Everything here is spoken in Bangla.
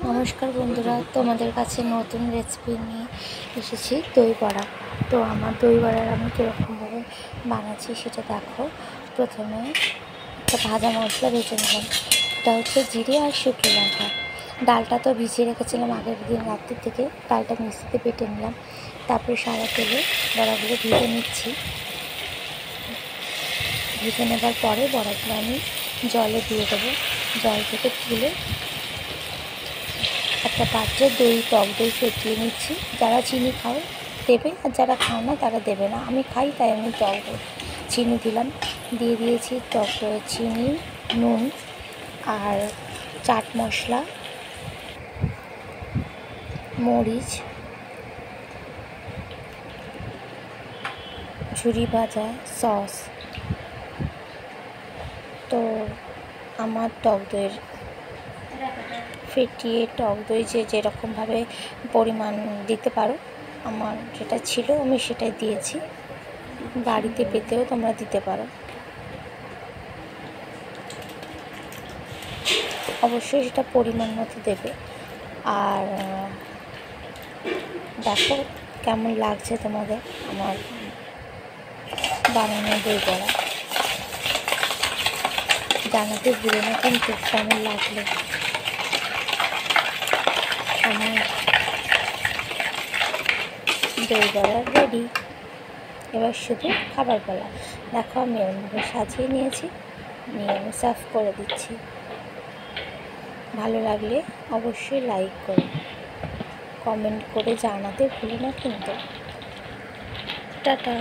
নমস্কার বন্ধুরা, তোমাদের কাছে নতুন রেসিপি নিয়ে এসেছি দই বড়া। তো আমার দই বড়ার আমি কীরকমভাবে বানাচ্ছি সেটা দেখো। প্রথমে একটা ভাজা মশলা ভেজে নিলাম, এটা হচ্ছে জিরে আর শুকনো লঙ্কা। ডালটা তো ভিজিয়ে রেখেছিলাম আগের দিন রাত্রি থেকে, ডালটা মিক্সিতে বেটে নিলাম। তারপরে সাদা তেলে বড়াগুলো ভেজে নিচ্ছি। ভেজে নেবার পরে বড়াগুলো আমি জলে দিয়ে দেবো। জল থেকে তুলে একটা পাত্রে টক দই ফেটিয়ে নিচ্ছি। যারা চিনি খাও দেবে, আর যারা খাও না তারা দেবে না। আমি খাই তাই আমি টক দই চিনি দিলাম। দিয়ে দিয়েছি টক দই, চিনি, নুন আর চাট মশলা, মরিচ, ঝুরি ভাজা, সস। তো আমার টক দইয়ের ফেটিয়ে টক দই যেরকমভাবে পরিমাণ দিতে পারো, আমার যেটা ছিল আমি সেটাই দিয়েছি। বাড়িতে পেতেও তোমরা দিতে পারো, অবশ্যই সেটা পরিমাণ মতো দেবে। আর দেখো কেমন লাগছে তোমাদের আমার বানানো দই বড়া, জানাতে ভুলো না কিন্তু কেমন লাগলো। আমার দই বড়া রেডি, এবার শুধু খাবার পালা। দেখো আমি এমনভাবে সাজিয়ে নিয়েছি, নিয়ে আমি সার্ভ করে দিচ্ছি। ভালো লাগলে অবশ্যই লাইক করো, কমেন্ট করে জানাতে ভুলো না কিন্তু। টাটা।